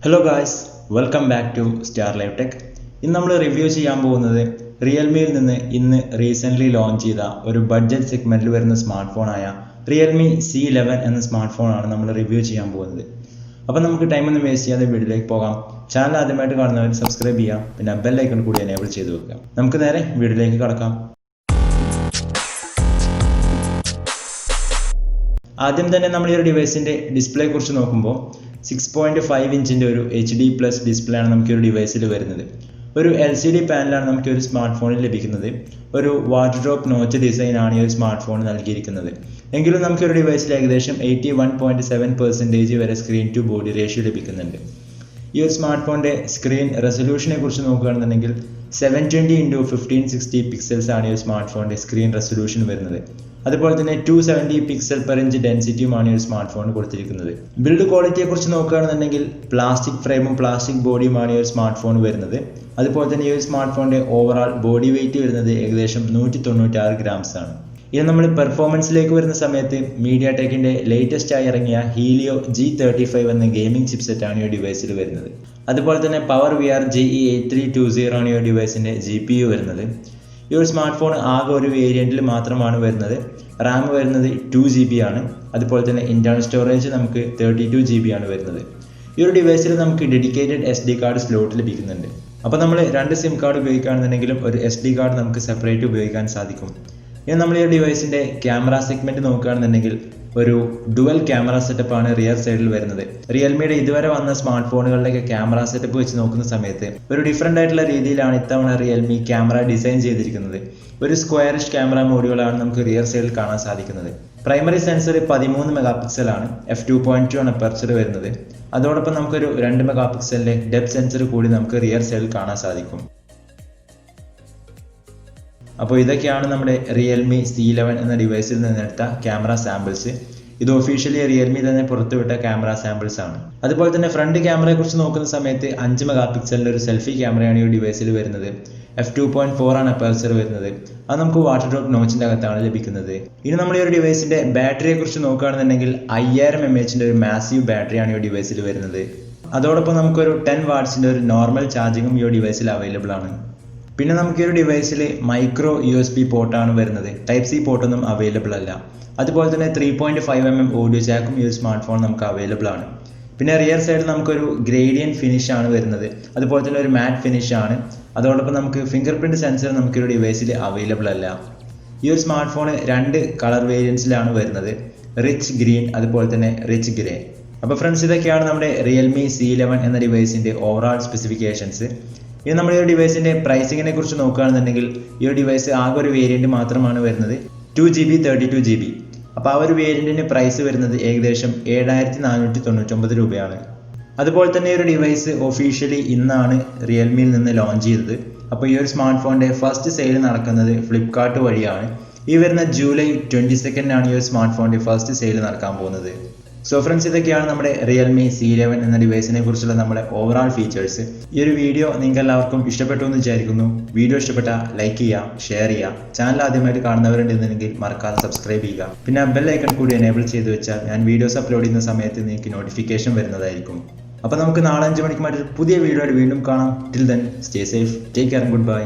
Hello guys, welcome back to Star Live Tech. ഇന്ന് നമ്മൾ review ചെയ്യാൻ പോകുന്നത് റിയൽമിയിൽ നിന്ന് ഇന്ന് റീസെൻ്റ്ലി ലോഞ്ച് ചെയ്ത ഒരു ബഡ്ജറ്റ് സെഗ്മെൻറ്റിൽ വരുന്ന സ്മാർട്ട് ഫോണായ റിയൽമി C11 എന്ന സ്മാർട്ട് ഫോണാണ് നമ്മൾ റിവ്യൂ ചെയ്യാൻ പോകുന്നത്. അപ്പോൾ നമുക്ക് ടൈമൊന്നും വേസ്റ്റ് ചെയ്യാതെ വീഡിയോയിലേക്ക് പോകാം. ചാനൽ ആദ്യമായിട്ട് കാണുന്നവർ സബ്സ്ക്രൈബ് ചെയ്യാം, പിന്നെ ബെൽ ഐക്കൺ കൂടി എനേബിൾ ചെയ്ത് വെക്കാം. നമുക്ക് നേരെ വീഡിയോയിലേക്ക് കടക്കാം. ആദ്യം തന്നെ നമ്മൾ ഈ ഒരു ഡിവൈസിൻ്റെ ഡിസ്പ്ലേ കുറിച്ച് നോക്കുമ്പോൾ 6.5 ഇഞ്ചിൻ്റെ ഒരു HD+ ഡിസ്പ്ലേ ആണ് നമുക്ക് ഈ ഒരു ഡിവൈസിൽ വരുന്നത്. ഒരു LCD പാനലാണ് നമുക്ക് ഒരു സ്മാർട്ട് ഫോണിൽ ലഭിക്കുന്നത്. ഒരു വാട്ടർ ഡ്രോപ്പ് നോച്ച് ഡിസൈൻ ആണ് ഈ ഒരു സ്മാർട്ട് ഫോൺ നൽകിയിരിക്കുന്നത്. എങ്കിലും നമുക്ക് ഒരു ഡിവൈസിൽ ഏകദേശം 81.7% വരെ സ്ക്രീൻ ടു ബോഡി റേഷ്യോ ലഭിക്കുന്നുണ്ട്. ഈ ഒരു സ്മാർട്ട് ഫോണിൻ്റെ സ്ക്രീൻ റെസൊല്യൂഷനെ കുറിച്ച് നോക്കുകയാണെന്നുണ്ടെങ്കിൽ 720x1560 പിക്സൽസ് ആണ് ഈ ഒരു സ്മാർട്ട് ഫോണിൻ്റെ സ്ക്രീൻ റെസൊല്യൂഷൻ വരുന്നത്. അതുപോലെ തന്നെ 270 പിക്സൽ പെർ ഇഞ്ച് ഡെൻസിറ്റിയുമാണ് ഈ ഒരു സ്മാർട്ട് ഫോൺ കൊടുത്തിരിക്കുന്നത്. ബിൽഡ് ക്വാളിറ്റിയെ കുറിച്ച് നോക്കുകയാണെന്നുണ്ടെങ്കിൽ പ്ലാസ്റ്റിക് ഫ്രെയിമും പ്ലാസ്റ്റിക് ബോഡിയുമാണ് ഈ ഒരു സ്മാർട്ട് ഫോൺ വരുന്നത്. അതുപോലെ തന്നെ ഈ ഒരു സ്മാർട്ട് ഫോണിൻ്റെ ഓവറാൾ ബോഡി വെയിറ്റ് വരുന്നത് ഏകദേശം 196 ഗ്രാംസ് ആണ്. ഇനി നമ്മൾ പെർഫോമൻസിലേക്ക് വരുന്ന സമയത്ത് മീഡിയാടെക്കിൻ്റെ ലേറ്റസ്റ്റ് ആയി ഇറങ്ങിയ HELIO G35 എന്ന ഗെയിമിംഗ് ചിപ്സെറ്റാണ് ഈ ഡിവൈസിൽ വരുന്നത്. അതുപോലെ തന്നെ PowerVR GE8320 ആണ് ഈ ഡിവൈസിൻ്റെ GPU വരുന്നത്. ഈ ഒരു സ്മാർട്ട് ഫോൺ ആകെ ഒരു വേരിയൻറ്റിൽ മാത്രമാണ് വരുന്നത്. റാം വരുന്നത് 2GB ആണ്. അതുപോലെ തന്നെ ഇൻറ്റേർണൽ സ്റ്റോറേജ് നമുക്ക് 32GB ആണ് വരുന്നത്. ഈ ഒരു ഡിവൈസിൽ നമുക്ക് ഡെഡിക്കേറ്റഡ് SD കാർഡ് സ്ലോട്ട് ലഭിക്കുന്നുണ്ട്. അപ്പോൾ നമ്മൾ 2 SIM കാർഡ് ഉപയോഗിക്കുകയാണെന്നുണ്ടെങ്കിലും ഒരു SD കാർഡ് നമുക്ക് സെപ്പറേറ്റ് ഉപയോഗിക്കാൻ സാധിക്കും. ഇനി നമ്മൾ ഈ ഡിവൈസിൻ്റെ ക്യാമറ സെഗ്മെൻറ്റ് നോക്കുകയാണെന്നുണ്ടെങ്കിൽ ഒരു ഡുവൽ ക്യാമറ സെറ്റപ്പാണ് റിയർ സൈഡിൽ വരുന്നത്. റിയൽമിയുടെ ഇതുവരെ വന്ന സ്മാർട്ട് ഫോണുകളിലേക്ക് ക്യാമറ സെറ്റപ്പ് വെച്ച് നോക്കുന്ന സമയത്ത് ഒരു ഡിഫറെൻ്റ് ആയിട്ടുള്ള രീതിയിലാണ് ഇത്തവണ റിയൽമി ക്യാമറ ഡിസൈൻ ചെയ്തിരിക്കുന്നത്. ഒരു സ്ക്വയറിഷ് ക്യാമറ മോഡ്യൂളാണ് നമുക്ക് റിയർ സൈഡിൽ കാണാൻ സാധിക്കുന്നത്. പ്രൈമറി സെൻസർ 13 MP ആണ്. f2.2 ആണ് അപ്പർച്ചർ വരുന്നത്. അതോടൊപ്പം നമുക്കൊരു 2 MP ഡെപ്ത് സെൻസർ കൂടി നമുക്ക് റിയർ സൈഡിൽ കാണാൻ സാധിക്കും. അപ്പോൾ ഇതൊക്കെയാണ് നമ്മുടെ റിയൽമി C11 എന്ന ഡിവൈസിൽ നിന്നെടുത്ത ക്യാമറ സാമ്പിൾസ്. ഇത് ഒഫീഷ്യലി റിയൽമി തന്നെ പുറത്തുവിട്ട ക്യാമറ സാമ്പിൾസ് ആണ്. അതുപോലെ തന്നെ ഫ്രണ്ട് ക്യാമറയെ കുറിച്ച് നോക്കുന്ന സമയത്ത് 5 MP ഒരു സെൽഫി ക്യാമറയാണ് ഈ ഡിവൈസിൽ വരുന്നത്. f2.4 ആണ് അപ്പർച്ചർ വരുന്നത്. അത് നമുക്ക് വാട്ടർ ഡ്രോപ്പ് നോച്ചിൻ്റെ അകത്താണ് ലഭിക്കുന്നത്. ഇനി നമ്മൾ ഈ ഒരു ഡിവൈസിൻ്റെ ബാറ്ററിയെ കുറിച്ച് നോക്കുകയാണെന്നുണ്ടെങ്കിൽ 5000 mAh ഒരു മാസീവ് ബാറ്ററിയാണ് ഈ ഡിവൈസിൽ വരുന്നത്. അതോടൊപ്പം നമുക്കൊരു 10 വാട്ട്സിൻ്റെ ഒരു നോർമൽ ചാർജിങ്ങും ഈ ഡിവൈസിൽ അവൈലബിൾ ആണ്. പിന്നെ നമുക്ക് ഈ ഒരു ഡിവൈസിൽ മൈക്രോ USB പോർട്ടാണ് വരുന്നത്. Type C പോർട്ടൊന്നും അവൈലബിൾ അല്ല. അതുപോലെ തന്നെ 3.5mm ഓഡിയോ ജാക്കും ഈ ഒരു സ്മാർട്ട് ഫോൺ നമുക്ക് അവൈലബിൾ ആണ്. പിന്നെ റിയർ സൈഡിൽ നമുക്കൊരു ഗ്രേഡിയൻറ്റ് ഫിനിഷ് ആണ് വരുന്നത്. അതുപോലെ തന്നെ ഒരു മാറ്റ് ഫിനിഷ് ആണ്. അതോടൊപ്പം നമുക്ക് ഫിംഗർ പ്രിൻറ്റ് സെൻസർ നമുക്ക് ഈ ഒരു ഡിവൈസിൽ അവൈലബിൾ അല്ല. ഈ ഒരു സ്മാർട്ട് ഫോൺ 2 കളർ വേരിയൻസിലാണ് വരുന്നത്. റിച്ച് ഗ്രീൻ അതുപോലെ തന്നെ റിച്ച് ഗ്രേ. അപ്പോൾ ഫ്രണ്ട്സ്, ഇതൊക്കെയാണ് നമ്മുടെ റിയൽമി C11 എന്ന ഡിവൈസിൻ്റെ ഓവറാൾ സ്പെസിഫിക്കേഷൻസ്. ഇനി നമ്മൾ ഈ ഒരു ഡിവൈസിൻ്റെ പ്രൈസിങ്ങിനെ കുറിച്ച് നോക്കുകയാണെന്നുണ്ടെങ്കിൽ ഈ ഒരു ഡിവൈസ് ആകെ ഒരു വേരിയൻറ്റ് മാത്രമാണ് വരുന്നത്. 2GB 32GB. അപ്പോൾ ആ ഒരു വേരിയൻറ്റിന് പ്രൈസ് വരുന്നത് ഏകദേശം 7499 രൂപയാണ്. അതുപോലെ തന്നെ ഈ ഒരു ഡിവൈസ് ഒഫീഷ്യലി ഇന്നാണ് റിയൽമിയിൽ നിന്ന് ലോഞ്ച് ചെയ്തത്. അപ്പോൾ ഈ ഒരു സ്മാർട്ട് ഫോണിൻ്റെ ഫസ്റ്റ് സെയിൽ നടക്കുന്നത് ഫ്ലിപ്കാർട്ട് വഴിയാണ്. ഈ വരുന്ന ജൂലൈ 22 ഈ ഒരു സ്മാർട്ട് ഫോണിൻ്റെ ഫസ്റ്റ് സെയിൽ നടക്കാൻ പോകുന്നത്. സോ ഫ്രണ്ട്സ്, ഇതൊക്കെയാണ് നമ്മുടെ റിയൽമി C11 എന്ന ഡിവൈസിനെ കുറിച്ചുള്ള നമ്മുടെ ഓവറാൾ ഫീച്ചേഴ്സ്. ഈ ഒരു വീഡിയോ നിങ്ങൾക്ക് എല്ലാവർക്കും ഇഷ്ടപ്പെട്ടു എന്ന് വിചാരിക്കുന്നു. വീഡിയോ ഇഷ്ടപ്പെട്ടാൽ ലൈക്ക് ചെയ്യുക, ഷെയർ ചെയ്യുക. ചാനൽ ആദ്യമായിട്ട് കാണുന്നവരുണ്ടെന്നുണ്ടെങ്കിൽ മറക്കാതെ സബ്സ്ക്രൈബ് ചെയ്യുക. പിന്നെ ബെൽ ഐക്കൺ കൂടി എനേബിൾ ചെയ്ത് വെച്ചാൽ ഞാൻ വീഡിയോസ് അപ്ലോഡ് ചെയ്യുന്ന സമയത്ത് നിങ്ങൾക്ക് നോട്ടിഫിക്കേഷൻ വരുന്നതായിരിക്കും. അപ്പോൾ നമുക്ക് നാളെ 5 മണിക്ക് മറ്റൊരു പുതിയ വീഡിയോ ആയിട്ട് വീണ്ടും കാണാം. Till then stay safe, take care, good bye.